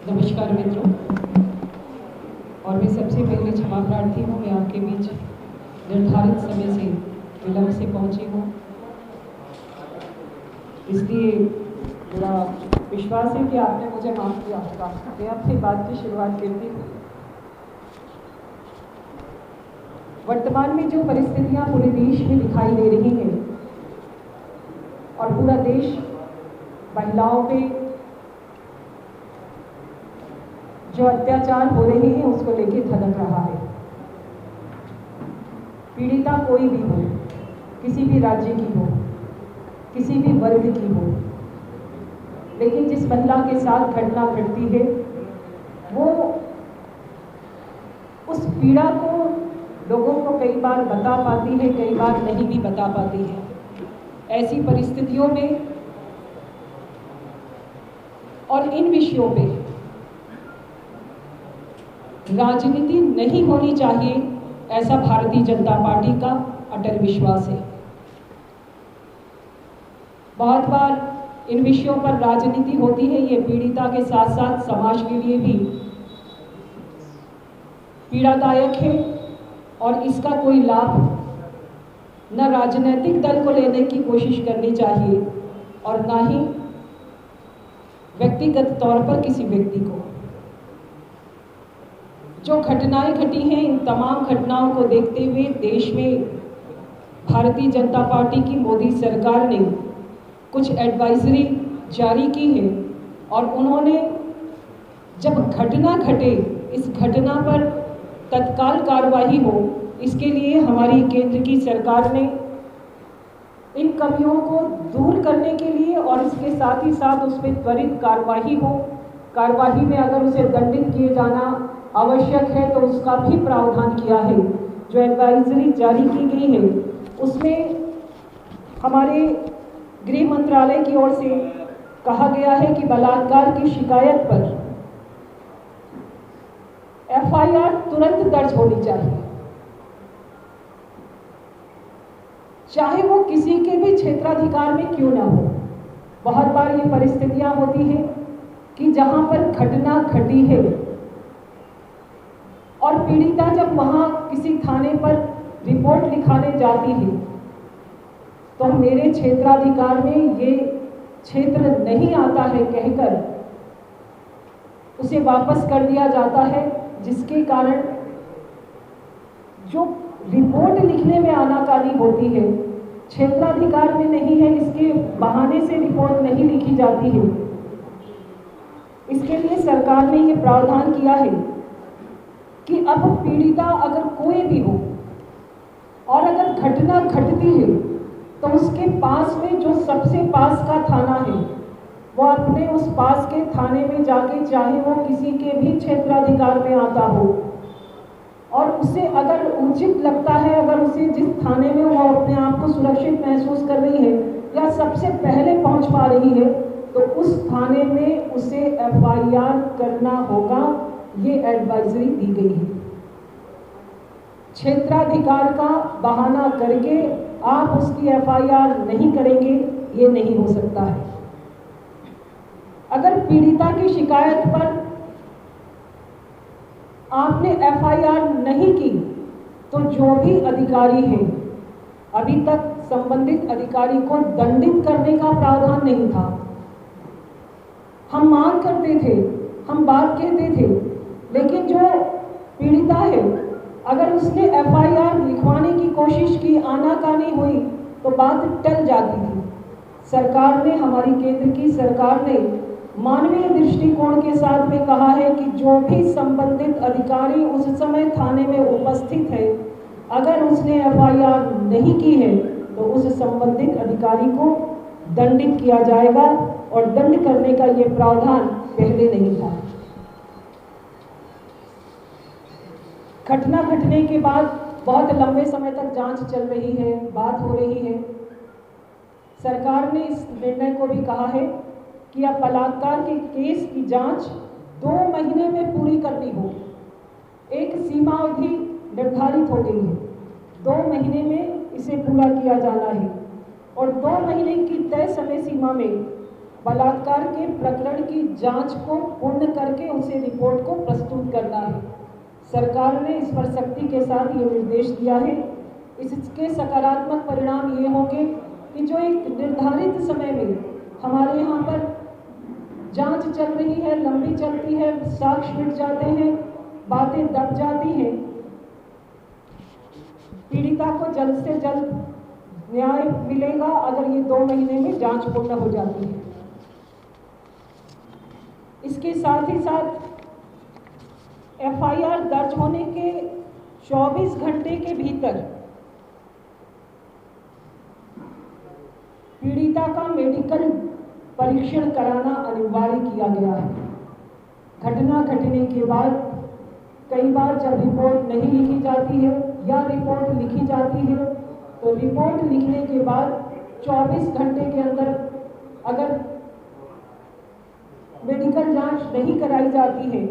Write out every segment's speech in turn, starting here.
नमस्कार मित्रों, और मैं सबसे पहले क्षमा प्रार्थी हूँ। मैं आपके बीच निर्धारित समय से विलंब से पहुँची हूँ, इसलिए मेरा विश्वास है कि आपने मुझे माफ़ किया होगा। मैं अपनी बात की शुरुआत करती हूँ। वर्तमान में जो परिस्थितियाँ पूरे देश में दिखाई दे रही हैं और पूरा देश महिलाओं पे जो अत्याचार हो रहे हैं उसको लेके धड़क रहा है। पीड़िता कोई भी हो, किसी भी राज्य की हो, किसी भी वर्ग की हो, लेकिन जिस महिला के साथ घटना घटती है वो उस पीड़ा को लोगों को कई बार बता पाती है, कई बार नहीं भी बता पाती है। ऐसी परिस्थितियों में और इन विषयों पे राजनीति नहीं होनी चाहिए, ऐसा भारतीय जनता पार्टी का अटल विश्वास है। बहुत बार इन विषयों पर राजनीति होती है, ये पीड़िता के साथ साथ समाज के लिए भी पीड़ादायक है और इसका कोई लाभ न राजनीतिक दल को लेने की कोशिश करनी चाहिए और ना ही व्यक्तिगत तौर पर किसी व्यक्ति को। जो घटनाएं घटी हैं, इन तमाम घटनाओं को देखते हुए देश में भारतीय जनता पार्टी की मोदी सरकार ने कुछ एडवाइजरी जारी की है और उन्होंने जब घटना घटे इस घटना पर तत्काल कार्रवाई हो, इसके लिए हमारी केंद्र की सरकार ने इन कमियों को दूर करने के लिए और इसके साथ ही साथ उस पर त्वरित कार्रवाई हो, कार्रवाई में अगर उसे दंडित किए जाना आवश्यक है तो उसका भी प्रावधान किया है। जो एडवाइजरी जारी की गई है उसमें हमारे गृह मंत्रालय की ओर से कहा गया है कि बलात्कार की शिकायत पर एफआईआर तुरंत दर्ज होनी चाहिए, चाहे वो किसी के भी क्षेत्राधिकार में क्यों ना हो। बहुत बार ये परिस्थितियां होती हैं कि जहां पर घटना घटी है और पीड़िता जब वहां किसी थाने पर रिपोर्ट लिखाने जाती है तो मेरे क्षेत्राधिकार में ये क्षेत्र नहीं आता है कहकर उसे वापस कर दिया जाता है, जिसके कारण जो रिपोर्ट लिखने में आनाकानी होती है, क्षेत्राधिकार में नहीं है, इसके बहाने से रिपोर्ट नहीं लिखी जाती है। इसके लिए सरकार ने ये प्रावधान किया है कि अब पीड़िता अगर कोई भी हो और अगर घटना घटती है तो उसके पास में जो सबसे पास का थाना है वो अपने उस पास के थाने में जाके, चाहे वो किसी के भी क्षेत्राधिकार में आता हो, और उसे अगर उचित लगता है, अगर उसे जिस थाने में वो अपने आप को सुरक्षित महसूस कर रही है या सबसे पहले पहुंच पा रही है तो उस थाने में उसे एफआईआर करना होगा। ये एडवाइजरी दी गई है। क्षेत्राधिकार का बहाना करके आप उसकी एफआईआर नहीं करेंगे, ये नहीं हो सकता है। अगर पीड़िता की शिकायत पर आपने एफआईआर नहीं की तो जो भी अधिकारी है, अभी तक संबंधित अधिकारी को दंडित करने का प्रावधान नहीं था। हम मांग करते थे, हम बात कहते थे, लेकिन जो पीड़िता है अगर उसने एफआईआर लिखवाने की कोशिश की, आनाकानी हुई तो बात टल जाती थी। सरकार ने, हमारी केंद्र की सरकार ने मानवीय दृष्टिकोण के साथ में कहा है कि जो भी संबंधित अधिकारी उस समय थाने में उपस्थित है, अगर उसने एफआईआर नहीं की है तो उस संबंधित अधिकारी को दंडित किया जाएगा और दंड करने का ये प्रावधान पहले नहीं था। घटना घटने के बाद बहुत लंबे समय तक जांच चल रही है, बात हो रही है। सरकार ने इस निर्णय को भी कहा है कि अब बलात्कार के केस की जांच 2 महीने में पूरी करनी होगी। एक सीमा अवधि निर्धारित हो गई है, 2 महीने में इसे पूरा किया जाना है और 2 महीने की तय समय सीमा में बलात्कार के प्रकरण की जांच को पूर्ण करके उसे रिपोर्ट को प्रस्तुत करना है। सरकार ने इस पर सख्ती के साथ ये निर्देश दिया है। इसके सकारात्मक परिणाम ये होंगे कि जो एक निर्धारित समय में हमारे यहाँ पर जांच चल रही है, लंबी चलती है, साक्ष्य मिट जाते हैं, बातें दब जाती हैं, पीड़िता को जल्द से जल्द न्याय मिलेगा अगर ये 2 महीने में जांच पूर्ण हो जाती है। इसके साथ ही साथ एफआईआर दर्ज होने के 24 घंटे के भीतर पीड़िता का मेडिकल परीक्षण कराना अनिवार्य किया गया है। घटना घटने के बाद कई बार जब रिपोर्ट नहीं लिखी जाती है या रिपोर्ट लिखी जाती है तो रिपोर्ट लिखने के बाद 24 घंटे के अंदर अगर मेडिकल जांच नहीं कराई जाती है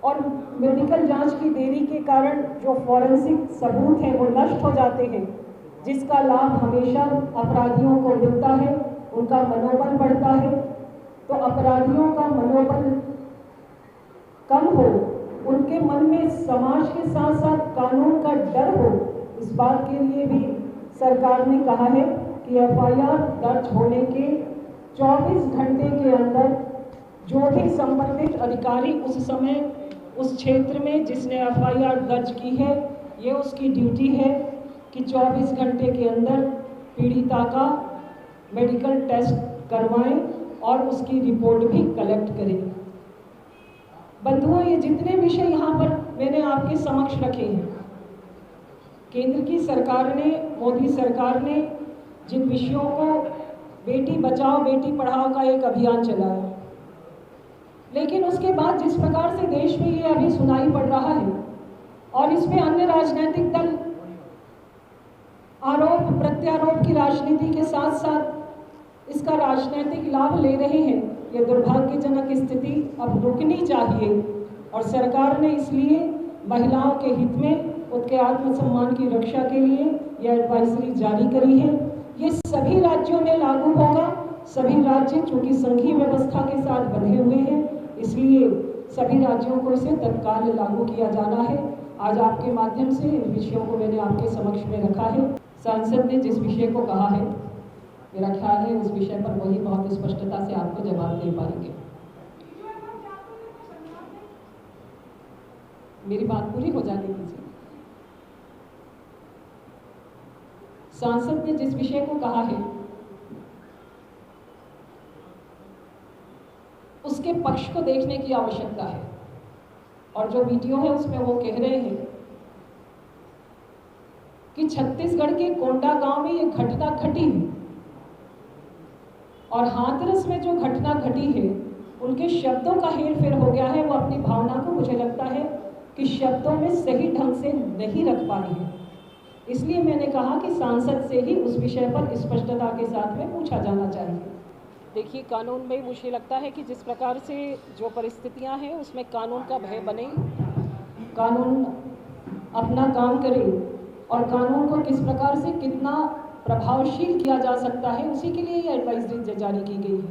और मेडिकल जांच की देरी के कारण जो फॉरेंसिक सबूत हैं वो नष्ट हो जाते हैं, जिसका लाभ हमेशा अपराधियों को मिलता है, उनका मनोबल बढ़ता है। तो अपराधियों का मनोबल कम हो, उनके मन में समाज के साथ साथ कानून का डर हो, इस बात के लिए भी सरकार ने कहा है कि एफआईआर दर्ज होने के 24 घंटे के अंदर जो भी संबंधित अधिकारी उस समय उस क्षेत्र में जिसने एफआईआर दर्ज की है, ये उसकी ड्यूटी है कि 24 घंटे के अंदर पीड़िता का मेडिकल टेस्ट करवाएं और उसकी रिपोर्ट भी कलेक्ट करें। बंधुओं, ये जितने विषय यहाँ पर मैंने आपके समक्ष रखे हैं, केंद्र की सरकार ने, मोदी सरकार ने जिन विषयों को बेटी बचाओ बेटी पढ़ाओ का एक अभियान चलाया, लेकिन उसके बाद जिस प्रकार से देश में ये अभी सुनाई पड़ रहा है और इसमें अन्य राजनीतिक दल आरोप प्रत्यारोप की राजनीति के साथ साथ इसका राजनीतिक लाभ ले रहे हैं, ये दुर्भाग्यजनक स्थिति अब रुकनी चाहिए। और सरकार ने इसलिए महिलाओं के हित में उनके आत्मसम्मान की रक्षा के लिए यह एडवाइजरी जारी करी है। ये सभी राज्यों में लागू होगा। सभी राज्य चूंकि संघीय व्यवस्था के साथ बंधे हुए हैं, इसलिए सभी राज्यों को इसे तत्काल लागू किया जाना है। आज आपके माध्यम से इन विषयों को मैंने आपके समक्ष में रखा है। सांसद ने जिस विषय को कहा है, मेरा ख्याल है उस विषय पर वही बहुत स्पष्टता से आपको जवाब दे पाएंगे। मेरी बात पूरी हो जाने दीजिए। सांसद ने जिस विषय को कहा है उसके पक्ष को देखने की आवश्यकता है। और जो वीडियो है उसमें वो कह रहे हैं कि छत्तीसगढ़ के कोंडा गांव में ये घटना घटी है और हाथरस में जो घटना घटी है उनके शब्दों का हेरफेर हो गया है। वो अपनी भावना को, मुझे लगता है कि शब्दों में सही ढंग से नहीं रख पा रही है। इसलिए मैंने कहा कि सांसद से ही उस विषय पर स्पष्टता के साथ में पूछा जाना चाहिए। देखिए, कानून में मुझे लगता है कि जिस प्रकार से जो परिस्थितियां हैं उसमें कानून का भय बने, कानून अपना काम करे और कानून को किस प्रकार से कितना प्रभावशील किया जा सकता है, उसी के लिए ये एडवाइजरी जारी की गई है।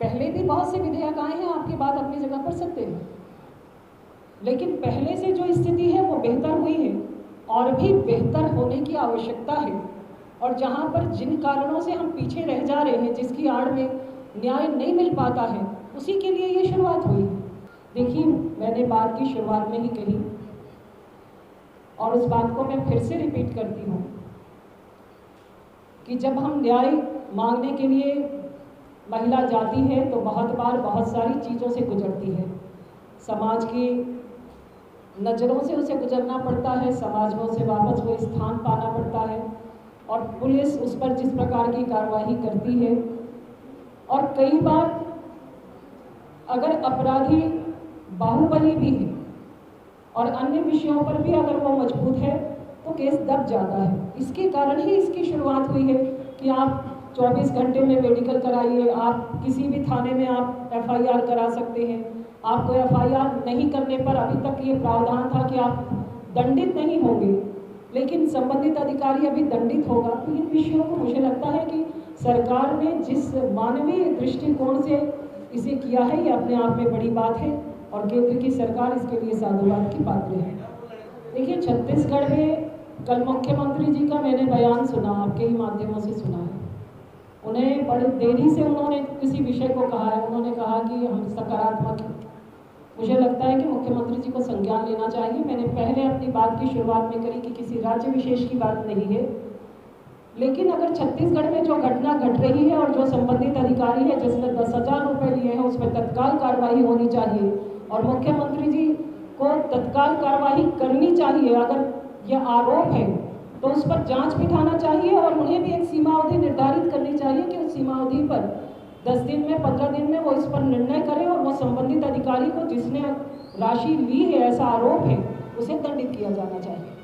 पहले भी बहुत से विधेयक आए हैं, आपकी बात अपनी जगह पर सत्य है, लेकिन पहले से जो स्थिति है वो बेहतर हुई है और भी बेहतर होने की आवश्यकता है। और जहाँ पर जिन कारणों से हम पीछे रह जा रहे हैं, जिसकी आड़ में न्याय नहीं मिल पाता है, उसी के लिए ये शुरुआत हुई है। देखिए, मैंने बात की शुरुआत में ही कही और उस बात को मैं फिर से रिपीट करती हूँ कि जब हम न्याय मांगने के लिए महिला जाती है तो बहुत बार बहुत सारी चीज़ों से गुजरती है। समाज की नज़रों से उसे गुजरना पड़ता है, समाज में उसे वापस वो स्थान पाना पड़ता है और पुलिस उस पर जिस प्रकार की कार्रवाई करती है। और कई बार अगर अपराधी बाहुबली भी है और अन्य विषयों पर भी अगर वो मजबूत है तो केस दब जाता है। इसके कारण ही इसकी शुरुआत हुई है कि आप 24 घंटे में मेडिकल कराइए, आप किसी भी थाने में आप एफआईआर करा सकते हैं। आपको एफआईआर नहीं करने पर अभी तक ये प्रावधान था कि आप दंडित नहीं होंगे, लेकिन संबंधित अधिकारी अभी दंडित होगा। तो इन विषयों को मुझे लगता है कि सरकार ने जिस मानवीय दृष्टिकोण से इसे किया है, ये अपने आप में बड़ी बात है और केंद्र की सरकार इसके लिए साधुवाद की पात्र है। देखिए, छत्तीसगढ़ में कल मुख्यमंत्री जी का मैंने बयान सुना, आपके ही माध्यमों से सुना है। उन्हें बड़ी देरी से उन्होंने किसी विषय को कहा है। उन्होंने कहा कि हम सकारात्मक हैं। मुझे लगता है कि मुख्यमंत्री जी को संज्ञान लेना चाहिए। मैंने पहले अपनी बात की शुरुआत में करी कि किसी राज्य विशेष की बात नहीं है, लेकिन अगर छत्तीसगढ़ में जो घटना घट रही है और जो संबंधित अधिकारी है जिसने 10,000 रुपये लिए हैं, उसमें तत्काल कार्रवाई होनी चाहिए और मुख्यमंत्री जी को तत्काल कार्रवाई करनी चाहिए। अगर यह आरोप है तो उस पर जांच बिठाना चाहिए और उन्हें भी एक सीमा अवधि निर्धारित करनी चाहिए कि उस सीमा अवधि पर 10 दिन में, 15 दिन में वो इस पर निर्णय करें और वो संबंधित अधिकारी को जिसने राशि ली है, ऐसा आरोप है, उसे दंडित किया जाना चाहिए।